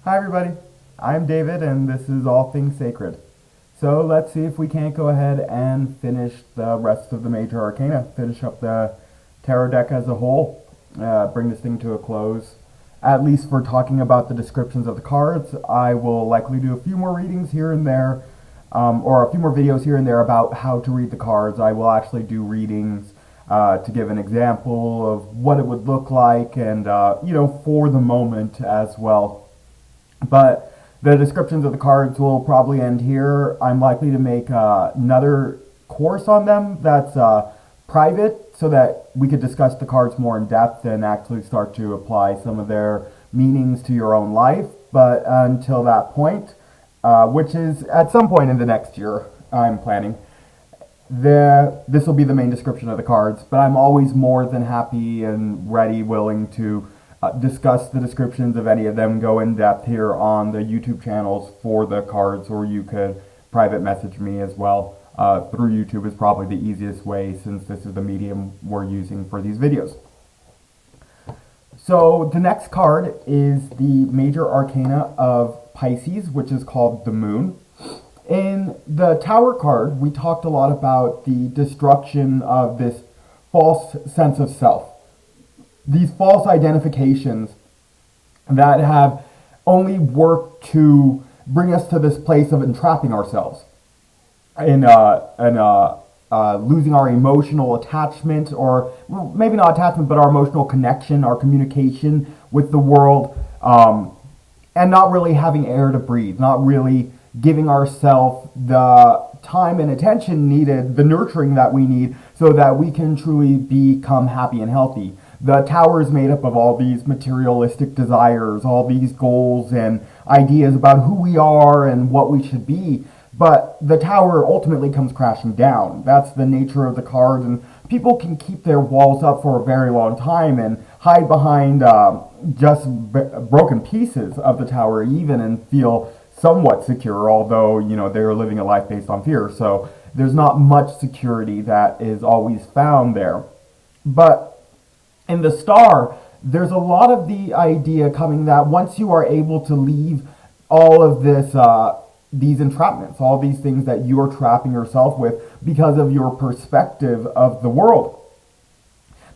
Hi everybody, I'm David and this is All Things Sacred. So let's see if we can't go ahead and finish the rest of the Major Arcana, finish up the tarot deck as a whole, bring this thing to a close. At least for talking about the descriptions of the cards, I will likely do a few more readings here and there, or a few more videos here and there about how to read the cards. I will actually do readings to give an example of what it would look like and, for the moment as well. But the descriptions of the cards will probably end here. I'm likely to make another course on them that's private so that we could discuss the cards more in depth and actually start to apply some of their meanings to your own life. But until that point, which is at some point in the next year, I'm planning, this will be the main description of the cards. But I'm always more than happy and ready, willing to discuss the descriptions of any of them, go in depth here on the YouTube channels for the cards, or you could private message me as well. Through YouTube is probably the easiest way since this is the medium we're using for these videos. So the next card is the Major Arcana of Pisces, which is called the Moon. In the Tower card, we talked a lot about the destruction of this false sense of self. These false identifications that have only worked to bring us to this place of entrapping ourselves and losing our emotional attachment, or maybe not attachment, but our emotional connection, our communication with the world, and not really having air to breathe, not really giving ourselves the time and attention needed, the nurturing that we need so that we can truly become happy and healthy. The Tower is made up of all these materialistic desires, all these goals and ideas about who we are and what we should be. But the Tower ultimately comes crashing down. That's the nature of the card, and people can keep their walls up for a very long time and hide behind just broken pieces of the Tower even and feel somewhat secure, although, they're living a life based on fear. So there's not much security that is always found there. But in the Star, there's a lot of the idea coming that once you are able to leave all of these entrapments, all these things that you are trapping yourself with because of your perspective of the world,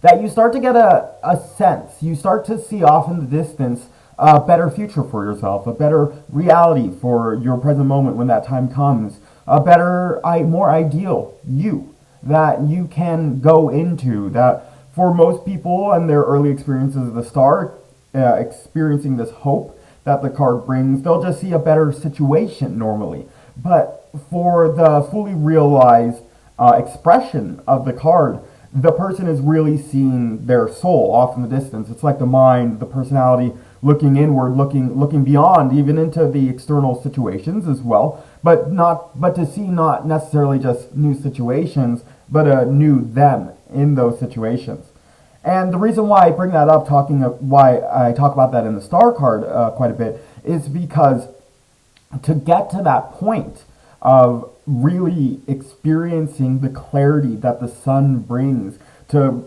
that you start to get a sense, you start to see off in the distance a better future for yourself, a better reality for your present moment when that time comes, a better, more ideal you that you can go into, that for most people and their early experiences of the Star, experiencing this hope that the card brings, they'll just see a better situation normally. But for the fully realized expression of the card, the person is really seeing their soul off in the distance. It's like the mind, the personality looking inward, looking beyond, even into the external situations as well. But to see not necessarily just new situations, but a new them in those situations. And the reason why I bring that up, why I talk about that in the Star card quite a bit, is because to get to that point of really experiencing the clarity that the sun brings to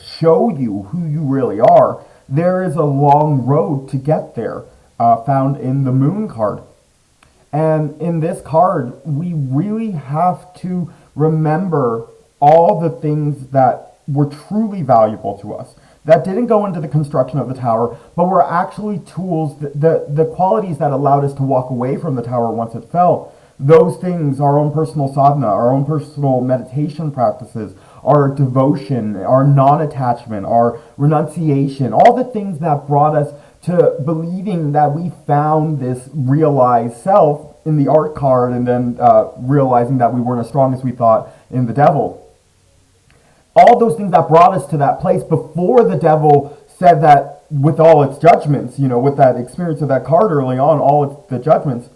show you who you really are, there is a long road to get there, found in the Moon card. And in this card, we really have to remember all the things that were truly valuable to us, that didn't go into the construction of the Tower, but were actually tools, the qualities that allowed us to walk away from the Tower once it fell. Those things, our own personal sadhana, our own personal meditation practices, our devotion, our non-attachment, our renunciation, all the things that brought us to believing that we found this realized self in the Art card, and then realizing that we weren't as strong as we thought in the Devil. All those things that brought us to that place before the Devil said that with all its judgments, with that experience of that card early on, the judgments,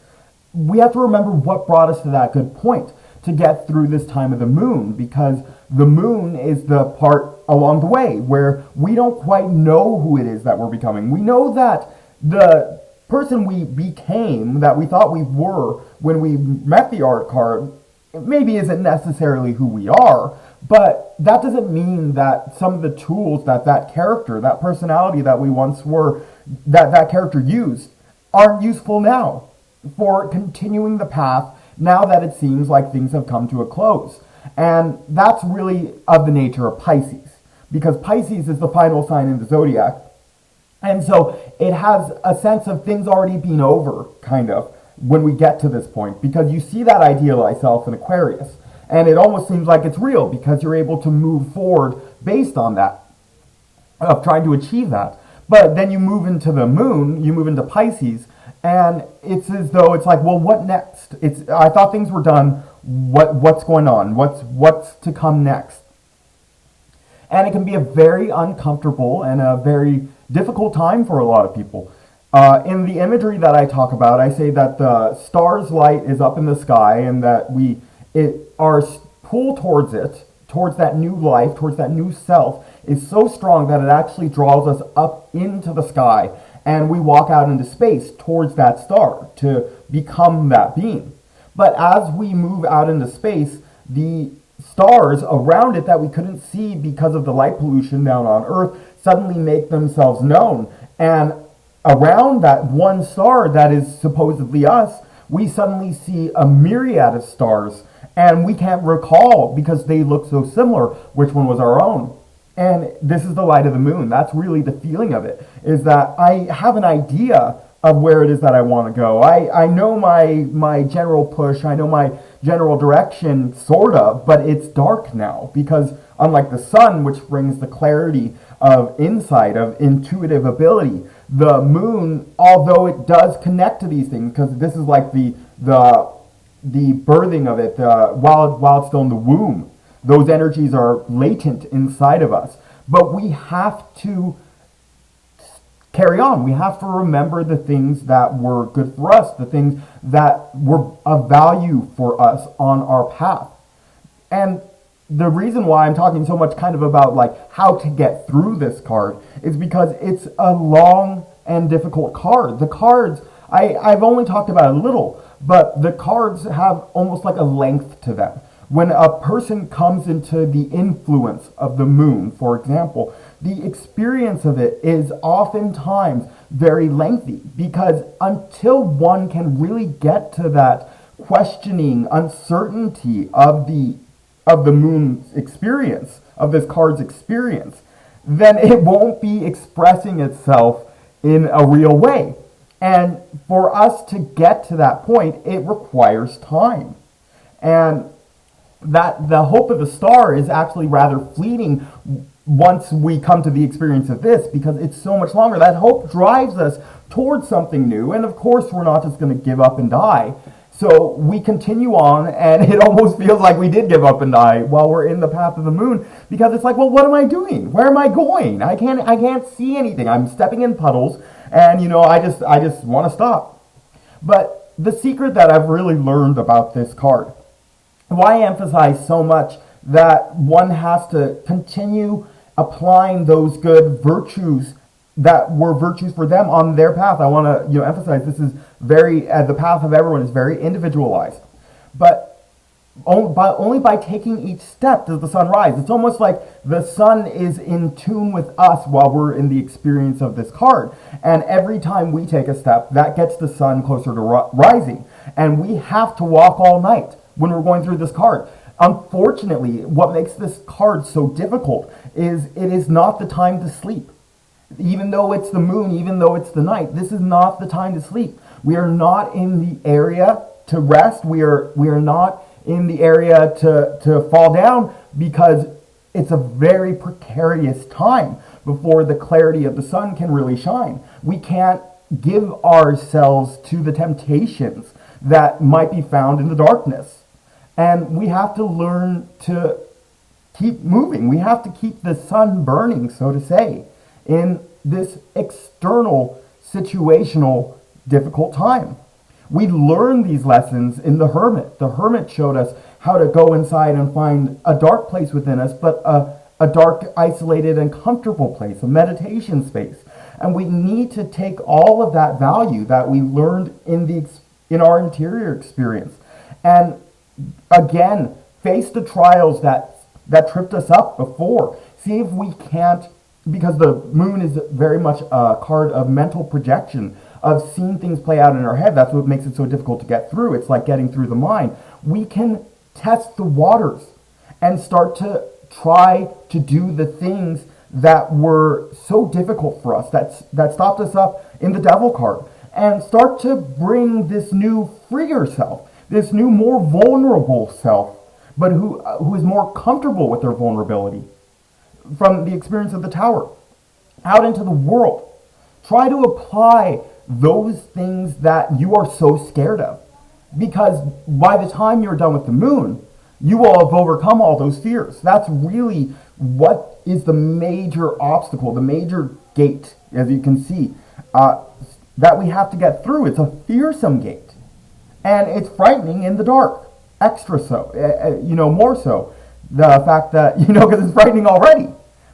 we have to remember what brought us to that good point to get through this time of the Moon, because the Moon is the part along the way where we don't quite know who it is that we're becoming. We know that the person we became, that we thought we were when we met the Art card, maybe isn't necessarily who we are, but that doesn't mean that some of the tools that character, that personality that we once were, that character used, aren't useful now for continuing the path now that it seems like things have come to a close. And that's really of the nature of Pisces, because Pisces is the final sign in the zodiac. And so it has a sense of things already being over, kind of, when we get to this point, because you see that idealized self in Aquarius, and it almost seems like it's real because you're able to move forward based on that, of trying to achieve that. But then you move into the moon, you move into Pisces, and it's as though it's like, well, what next? I thought things were done. What's going on? What's to come next? And it can be a very uncomfortable and a very difficult time for a lot of people. In the imagery that I talk about, I say that the star's light is up in the sky, and that our pull towards it, towards that new life, towards that new self, is so strong that it actually draws us up into the sky, and we walk out into space towards that star to become that being. But as we move out into space, the stars around it that we couldn't see because of the light pollution down on Earth suddenly make themselves known. And around that one star that is supposedly us, we suddenly see a myriad of stars, and we can't recall, because they look so similar, which one was our own. And this is the light of the moon. That's really the feeling of it, is that I have an idea of where it is that I want to go. I know my general push, I know my general direction, sort of, but it's dark now, because unlike the sun, which brings the clarity of insight, of intuitive ability, the moon, although it does connect to these things, because this is like the birthing of it, while it's still in the womb, those energies are latent inside of us. But we have to carry on. We have to remember the things that were good for us, the things that were of value for us on our path. And the reason why I'm talking so much kind of about like how to get through this card is because it's a long and difficult card. The cards, I've only talked about a little, but the cards have almost like a length to them. When a person comes into the influence of the moon, for example, the experience of it is oftentimes very lengthy, because until one can really get to that questioning uncertainty of the moon's experience, of this card's experience, then it won't be expressing itself in a real way. And for us to get to that point, it requires time. And that the hope of the star is actually rather fleeting once we come to the experience of this, because it's so much longer. That hope drives us towards something new, and of course we're not just going to give up and die. So we continue on, and it almost feels like we did give up and die while we're in the path of the moon, because it's like, well, what am I doing? Where am I going? I can't see anything. I'm stepping in puddles, and I just want to stop. But the secret that I've really learned about this card, why I emphasize so much that one has to continue applying those good virtues that were virtues for them on their path. I want to emphasize this is very, the path of everyone is very individualized. But only by taking each step does the sun rise. It's almost like the sun is in tune with us while we're in the experience of this card. And every time we take a step, that gets the sun closer to rising. And we have to walk all night when we're going through this card. Unfortunately, what makes this card so difficult is it is not the time to sleep. Even though it's the moon, even though it's the night, this is not the time to sleep. We are not in the area to rest. We are not in the area to fall down, because it's a very precarious time before the clarity of the sun can really shine. We can't give ourselves to the temptations that might be found in the darkness. And we have to learn to keep moving. We have to keep the sun burning, so to say, in this external, situational, difficult time. We learn these lessons in the Hermit. The Hermit showed us how to go inside and find a dark place within us, but a dark, isolated, and comfortable place, a meditation space. And we need to take all of that value that we learned in our interior experience, and again, face the trials that tripped us up before. See if we can't, because the moon is very much a card of mental projection, of seeing things play out in our head. That's what makes it so difficult to get through. It's like getting through the mind. We can test the waters and start to try to do the things that were so difficult for us, that stopped us up in the devil card, and start to bring this new freer self, this new more vulnerable self, but who is more comfortable with their vulnerability from the experience of the tower out into the world. Try to apply those things that you are so scared of, because by the time you're done with the moon, you will have overcome all those fears. That's really what is the major obstacle, the major gate, as you can see, that we have to get through. It's a fearsome gate, and it's frightening in the dark, extra so, more so. The fact that, because it's frightening already.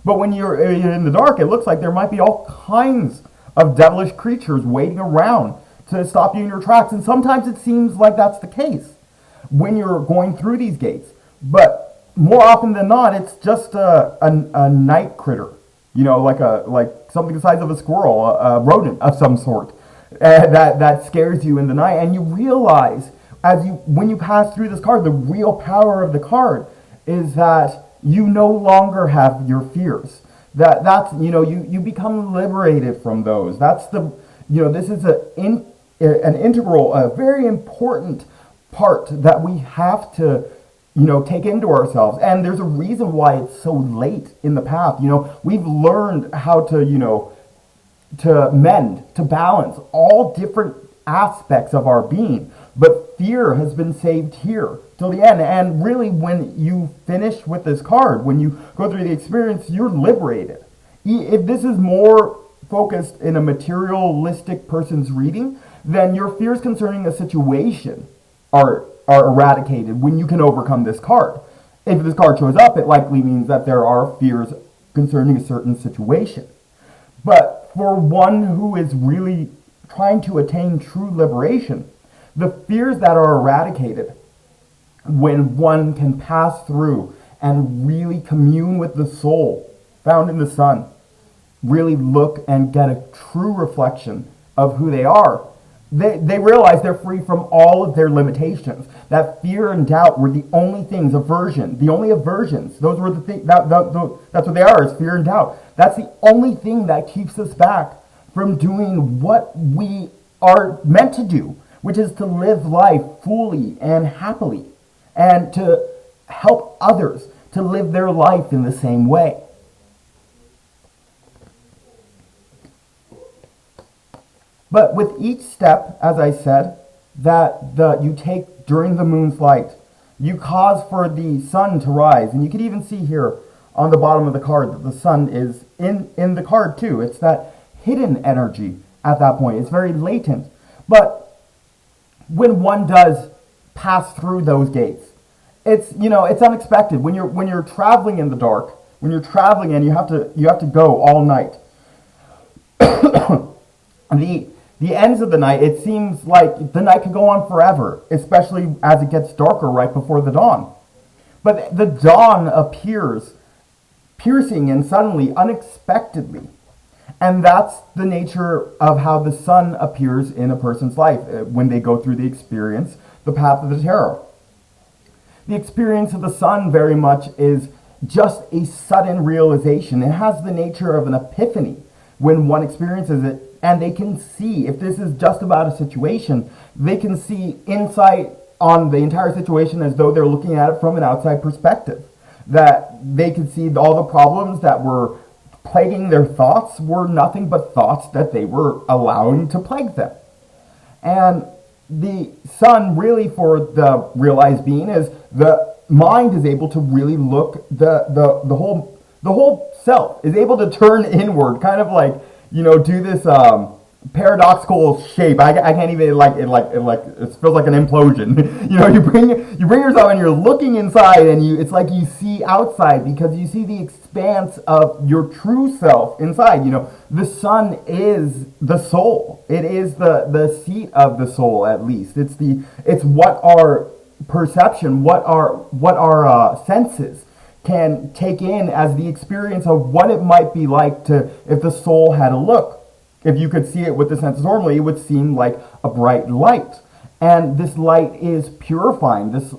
But when you're in the dark, it looks like there might be all kinds of devilish creatures waiting around to stop you in your tracks. And sometimes it seems like that's the case when you're going through these gates. But more often than not, it's just a night critter, like something the size of a squirrel, a rodent of some sort, that scares you in the night. And you realize when you pass through this card, the real power of the card is that you no longer have your fears. You become liberated from those. That's this is an integral, a very important part that we have to, take into ourselves. And there's a reason why it's so late in the path. We've learned how to, to mend, to balance all different aspects of our being. But fear has been saved here till the end. And really, when you finish with this card, when you go through the experience, you're liberated. If this is more focused in a materialistic person's reading, then your fears concerning a situation are eradicated when you can overcome this card. If this card shows up, it likely means that there are fears concerning a certain situation. But for one who is really trying to attain true liberation, the fears that are eradicated when one can pass through and really commune with the soul found in the sun, really look and get a true reflection of who they are, they realize they're free from all of their limitations. That fear and doubt were the only things, the only aversions. Those were the things, that's what they are, is fear and doubt. That's the only thing that keeps us back from doing what we are meant to do, which is to live life fully and happily, and to help others to live their life in the same way. But with each step, as I said, that you take during the moon's light, you cause for the sun to rise. And you can even see here on the bottom of the card that the sun is in the card too. It's that hidden energy at that point. It's very latent. But when one does pass through those gates, it's unexpected. When you're traveling in the dark, when you're traveling and you have to go all night. The ends of the night, it seems like the night could go on forever, especially as it gets darker right before the dawn. But the dawn appears piercing and suddenly, unexpectedly. And that's the nature of how the sun appears in a person's life when they go through the experience, the path of the tarot. The experience of the sun very much is just a sudden realization. It has the nature of an epiphany when one experiences it, and they can see, if this is just about a situation, they can see insight on the entire situation as though they're looking at it from an outside perspective. That they can see all the problems that were plaguing their thoughts were nothing but thoughts that they were allowing to plague them. And the sun, really, for the realized being, is the mind is able to really look, the whole self is able to turn inward, kind of like, do this paradoxical shape. I can't even, it feels like an implosion. You bring yourself and you're looking inside, and it's like you see outside, because you see the expanse of your true self inside. The sun is the soul. It is the seat of the soul, at least. It's what our perception, what our senses can take in as the experience of what it might be like if the soul had a look. If you could see it with the senses normally, it would seem like a bright light. And this light is purifying. This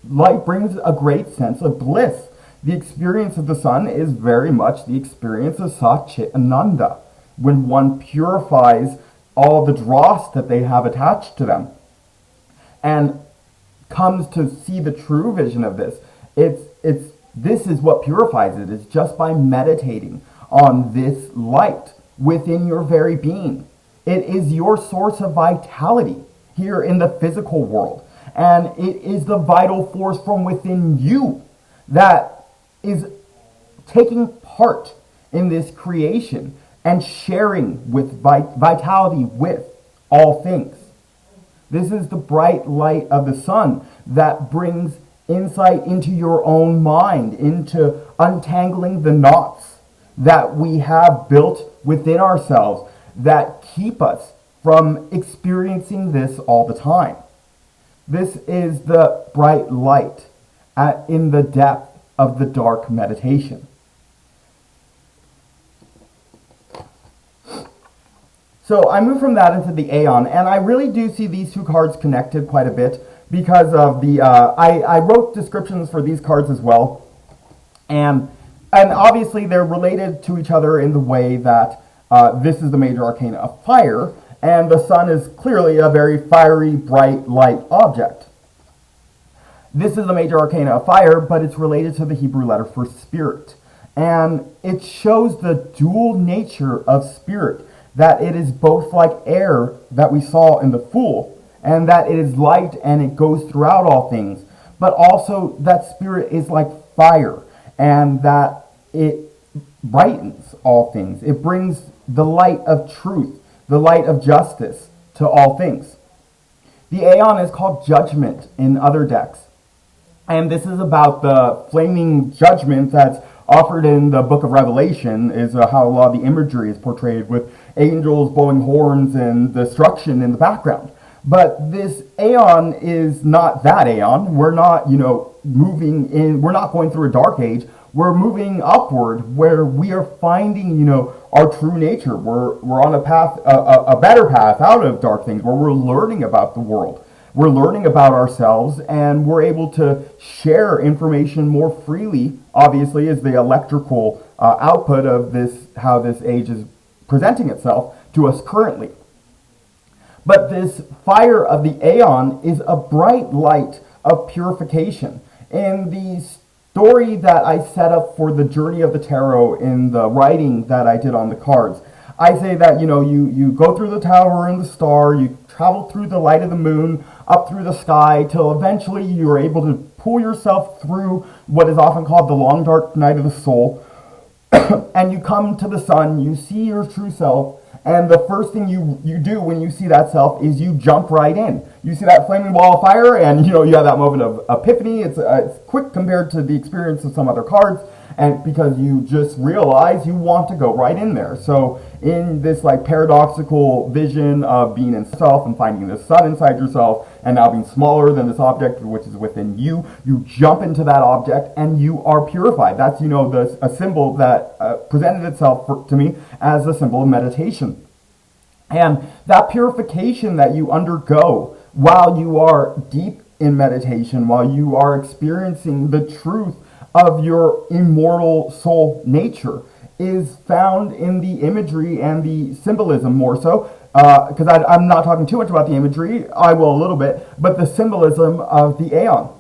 light brings a great sense of bliss. The experience of the sun is very much the experience of Sat Chit Ananda, when one purifies all the dross that they have attached to them and comes to see the true vision of this. This is what purifies it. It's just by meditating on this light within your very being. It is your source of vitality here in the physical world. And it is the vital force from within you that is taking part in this creation and sharing with vitality with all things. This is the bright light of the sun that brings insight into your own mind, into untangling the knots that we have built within ourselves that keep us from experiencing this all the time. This is the bright light in the depth of the dark meditation. So I move from that into the Aeon, and I really do see these two cards connected quite a bit because of the, I wrote descriptions for these cards as well, and obviously they're related to each other in the way that this is the Major Arcana of fire, and the sun is clearly a very fiery, bright, light object. This is the Major Arcana of fire, but it's related to the Hebrew letter for spirit, and it shows the dual nature of spirit, that it is both like air that we saw in the Fool, and that it is light and it goes throughout all things, but also that spirit is like fire, and that it brightens all things. It brings the light of truth, the light of justice to all things. The Aeon is called Judgment in other decks, and this is about the flaming judgment that's offered in the book of Revelation, is how a lot of the imagery is portrayed with angels blowing horns and destruction in the background. But this Aeon is not that Aeon. We're not, moving in, we're not going through a dark age. We're moving upward where we are finding, our true nature. We're on a path, a better path out of dark things, where we're learning about the world. We're learning about ourselves, and we're able to share information more freely, obviously, as the electrical output of this, how this age is presenting itself to us currently. But this fire of the Aeon is a bright light of purification. In the story that I set up for the Journey of the Tarot in the writing that I did on the cards, I say that, you go through the tower and the star, you travel through the light of the moon, up through the sky, till eventually you're able to pull yourself through what is often called the long dark night of the soul, and you come to the sun, you see your true self, and the first thing you do when you see that self is you jump right in. You see that flaming ball of fire, and you have that moment of epiphany. It's quick compared to the experience of some other cards, and because you just realize you want to go right in there. So in this paradoxical vision of being in self and finding the sun inside yourself, and now being smaller than this object which is within you, you jump into that object and you are purified. That's a symbol that presented itself to me as a symbol of meditation. And that purification that you undergo while you are deep in meditation, while you are experiencing the truth of your immortal soul nature, is found in the imagery and the symbolism more so, because I'm not talking too much about the imagery, I will a little bit, but the symbolism of the Aeon.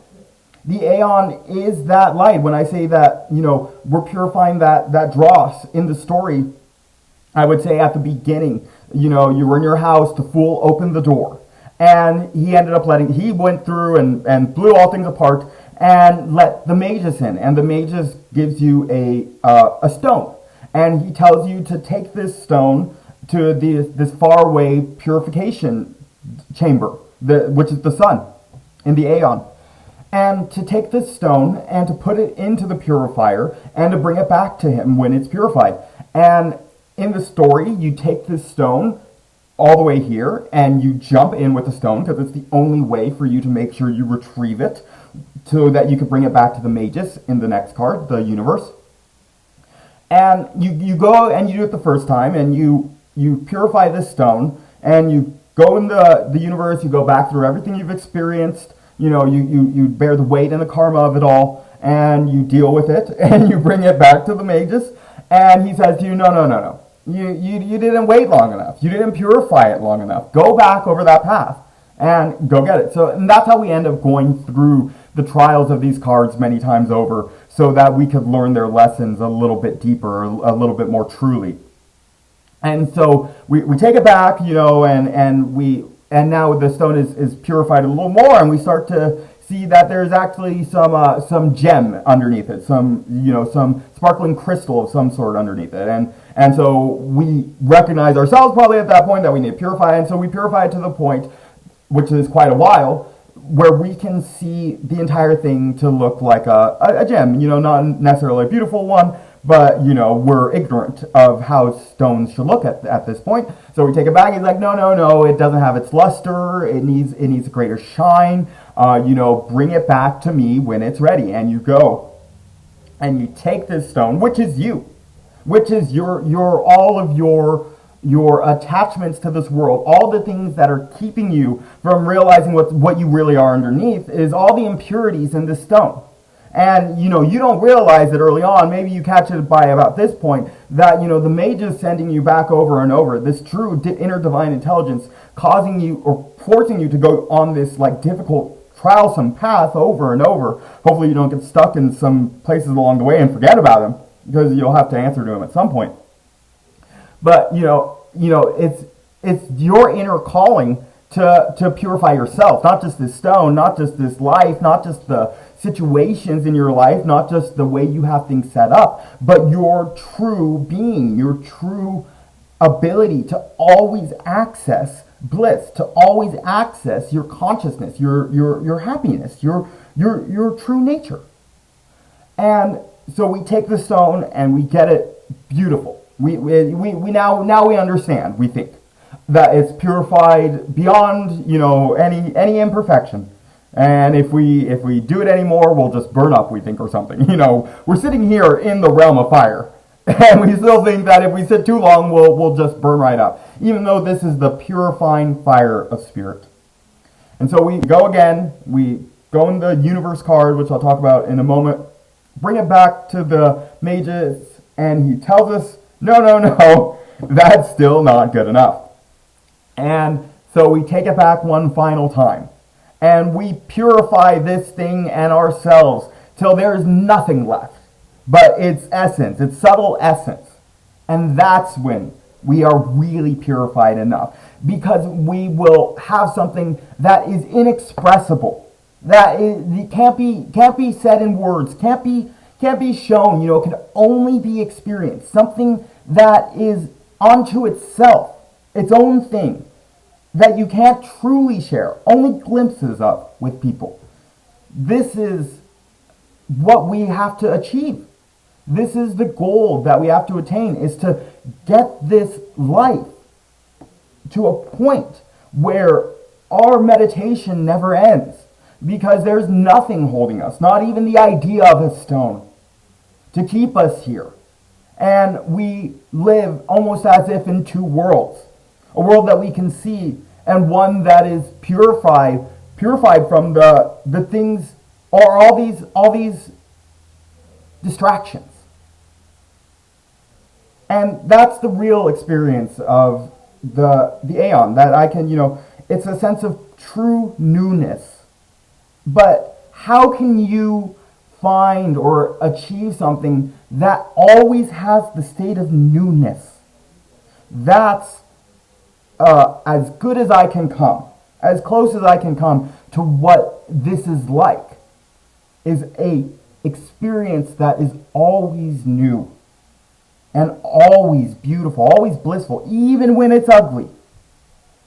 The Aeon is that light. When I say that, we're purifying that dross in the story, I would say at the beginning, you were in your house, the Fool opened the door, and he went through and blew all things apart, and let the magus in, and the magus gives you a stone, and he tells you to take this stone to this faraway purification chamber, which is the sun in the Aeon, and to take this stone and to put it into the purifier and to bring it back to him when it's purified. And in the story, you take this stone all the way here and you jump in with the stone, because it's the only way for you to make sure you retrieve it so that you can bring it back to the magus in the next card, the universe. And you go and you do it the first time, and you you purify this stone, and you go in the universe, you go back through everything you've experienced, you bear the weight and the karma of it all, and you deal with it, and you bring it back to the magus, and he says to you, no. You didn't wait long enough. You didn't purify it long enough. Go back over that path and go get it. And that's how we end up going through the trials of these cards many times over, so that we could learn their lessons a little bit deeper, a little bit more truly. And so we take it back, and now the stone is purified a little more, and we start to see that there's actually some gem underneath it, some sparkling crystal of some sort underneath it, and so we recognize ourselves probably at that point that we need to purify, and so we purify it to the point, which is quite a while, where we can see the entire thing to look like a gem, not necessarily a beautiful one, but we're ignorant of how stones should look at this point. So we take it back. He's like, no, it doesn't have its luster. It needs a greater shine. Bring it back to me when it's ready. And you go, and you take this stone, which is you, which is your all of your attachments to this world, all the things that are keeping you from realizing what you really are underneath, is all the impurities in this stone. And, you don't realize it early on, maybe you catch it by about this point, that, the mage is sending you back over and over, this true inner divine intelligence, causing you or forcing you to go on this, difficult, trialsome path over and over. Hopefully you don't get stuck in some places along the way and forget about them, because you'll have to answer to them at some point. But, it's your inner calling to purify yourself, not just this stone, not just this life, not just the situations in your life, not just the way you have things set up, but your true being, your true ability to always access bliss, to always access your consciousness, your happiness, your true nature. And so we take the stone and we get it beautiful. We now we understand, we think, that it's purified beyond, any imperfection. And if we do it anymore, we'll just burn up, we think, or something. We're sitting here in the realm of fire, and we still think that if we sit too long, we'll just burn right up, even though this is the purifying fire of spirit. And so we go again, we go in the universe card, which I'll talk about in a moment, bring it back to the mages, and he tells us, no, that's still not good enough. And so we take it back one final time, and we purify this thing and ourselves till there's nothing left but its essence, its subtle essence. And that's when we are really purified enough, because we will have something that is inexpressible, that can't be said in words, can't be shown, can only be experienced, something that is unto itself, its own thing, that you can't truly share, only glimpses of with people. This is what we have to achieve. This is the goal that we have to attain, is to get this life to a point where our meditation never ends, because there's nothing holding us, not even the idea of a stone, to keep us here. And we live almost as if in two worlds. A world that we can see, and one that is purified from the things, or all these distractions. And that's the real experience of the Aeon, that I can, it's a sense of true newness. But how can you find or achieve something that always has the state of newness? That's as good as I can come, as close as I can come to what this is like, is a experience that is always new and always beautiful, always blissful, even when it's ugly.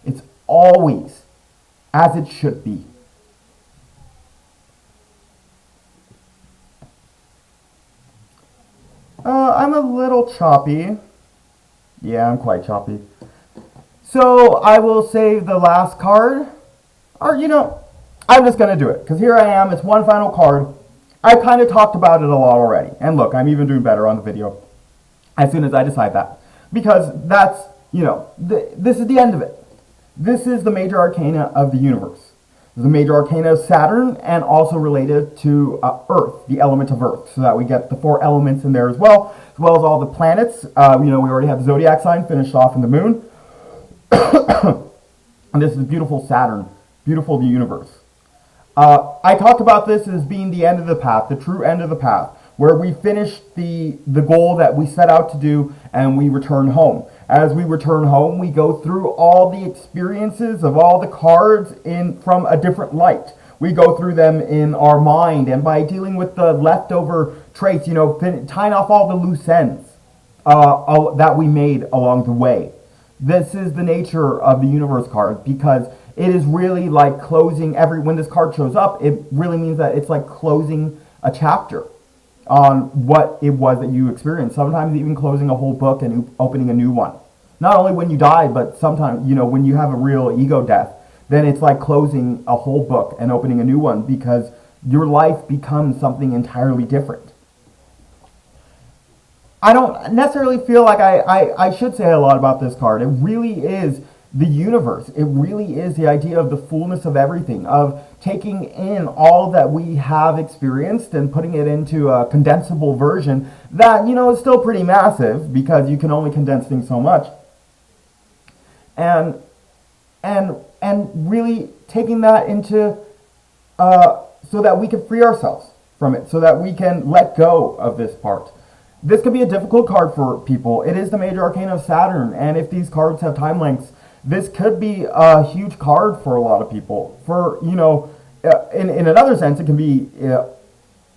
It's always as it should be. I'm a little choppy. Yeah, I'm quite choppy. So I will save the last card. Or, I'm just going to do it, because here I am. It's one final card. I kind of talked about it a lot already. And look, I'm even doing better on the video as soon as I decide that. Because that's this is the end of it. This is the major arcana of the universe. The major arcana of Saturn, and also related to Earth, the element of Earth, so that we get the 4 elements in there as well as all the planets. We already have the zodiac sign finished off in the moon. And this is beautiful Saturn, beautiful the universe. I talked about this as being the end of the path, the true end of the path, where we finish the goal that we set out to do and we return home. As we return home, we go through all the experiences of all the cards from a different light. We go through them in our mind, and by dealing with the leftover traits, tying off all the loose ends that we made along the way. This is the nature of the universe card, because it is really like closing when this card shows up, it really means that it's like closing a chapter on what it was that you experienced. Sometimes even closing a whole book and opening a new one. Not only when you die, but sometimes, when you have a real ego death, then it's like closing a whole book and opening a new one, because your life becomes something entirely different. I don't necessarily feel like I should say a lot about this card. It really is the universe. It really is the idea of the fullness of everything, of taking in all that we have experienced and putting it into a condensable version that, is still pretty massive, because you can only condense things so much. And really taking that into, so that we can free ourselves from it, so that we can let go of this part. This could be a difficult card for people. It is the major arcana of Saturn, and if these cards have time lengths, this could be a huge card for a lot of people. For, in another sense, it can be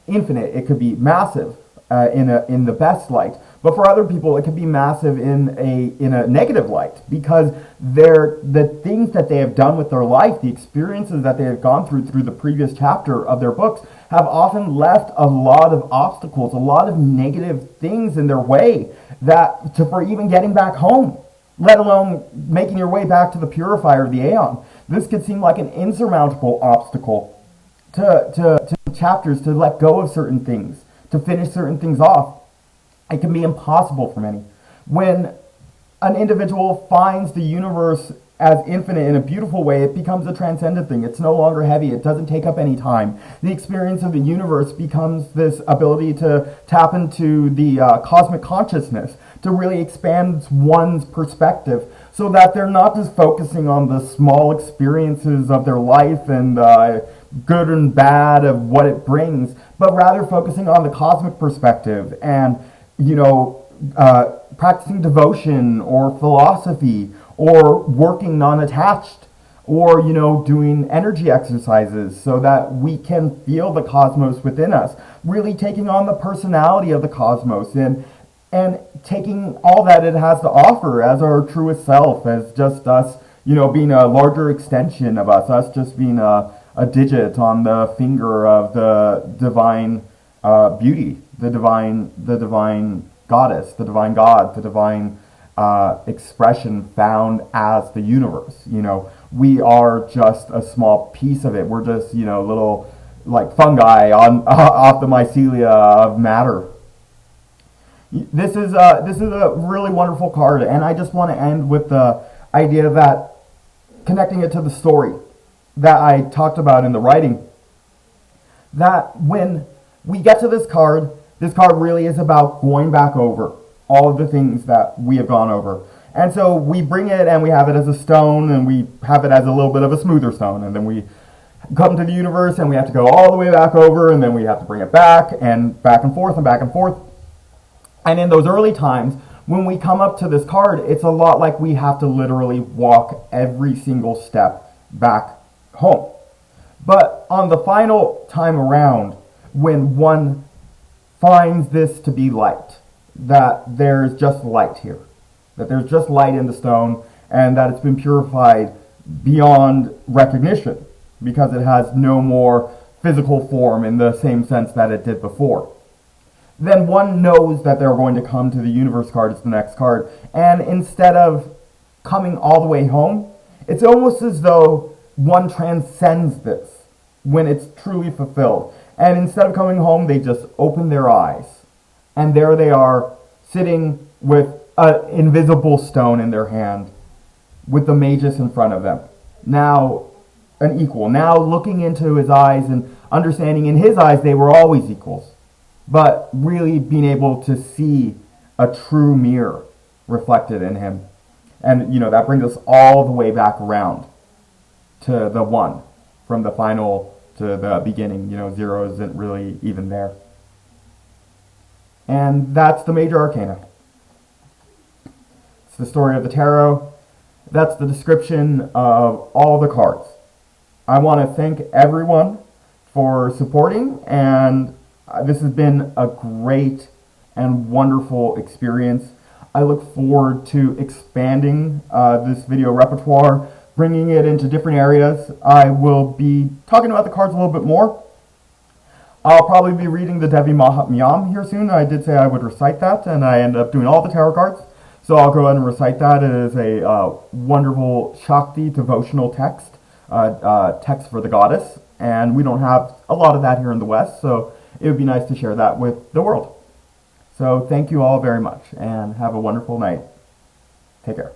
infinite. It could be massive in the best light. But for other people, it can be massive in a negative light, because the things that they have done with their life, the experiences that they have gone through the previous chapter of their books, have often left a lot of obstacles, a lot of negative things in their way for even getting back home, let alone making your way back to the purifier of the Aeon. This could seem like an insurmountable obstacle to chapters, to let go of certain things, to finish certain things off. It can be impossible for many. When an individual finds the universe as infinite in a beautiful way, it becomes a transcendent thing. It's no longer heavy. It doesn't take up any time. The experience of the universe becomes this ability to tap into the cosmic consciousness, to really expand one's perspective, so that they're not just focusing on the small experiences of their life and good and bad of what it brings, but rather focusing on the cosmic perspective and practicing devotion or philosophy, or working non-attached, or doing energy exercises, so that we can feel the cosmos within us, really taking on the personality of the cosmos, and taking all that it has to offer as our truest self, as just us, being a larger extension of us just being a digit on the finger of the divine beauty, the divine goddess, the divine God, the divine expression found as the universe. We are just a small piece of it. We're just, little like fungi off the mycelia of matter. This is a really wonderful card, and I just want to end with the idea that, connecting it to the story that I talked about in the writing, that when we get to this card really is about going back over all of the things that we have gone over. And so we bring it and we have it as a stone, and we have it as a little bit of a smoother stone, and then we come to the universe and we have to go all the way back over, and then we have to bring it back and forth and back and forth. And in those early times, when we come up to this card, it's a lot like we have to literally walk every single step back home. But on the final time around, when one finds this to be light, that there's just light here, that there's just light in the stone, and that it's been purified beyond recognition, because it has no more physical form in the same sense that it did before, then one knows that they're going to come to the universe card as the next card. And instead of coming all the way home, it's almost as though one transcends this when it's truly fulfilled. And instead of coming home, they just open their eyes, and there they are, sitting with an invisible stone in their hand with the magus in front of them. Now an equal. Now looking into his eyes and understanding in his eyes they were always equals. But really being able to see a true mirror reflected in him. And, that brings us all the way back around to the one. From the final to the beginning, zero isn't really even there. And that's the Major Arcana. It's the story of the tarot. That's the description of all the cards. I want to thank everyone for supporting, and this has been a great and wonderful experience. I look forward to expanding this video repertoire, bringing it into different areas. I will be talking about the cards a little bit more. I'll probably be reading the Devi Mahatmyam here soon. I did say I would recite that, and I ended up doing all the tarot cards. So I'll go ahead and recite that. It is a wonderful Shakti devotional text, text for the goddess. And we don't have a lot of that here in the West, so it would be nice to share that with the world. So thank you all very much, and have a wonderful night. Take care.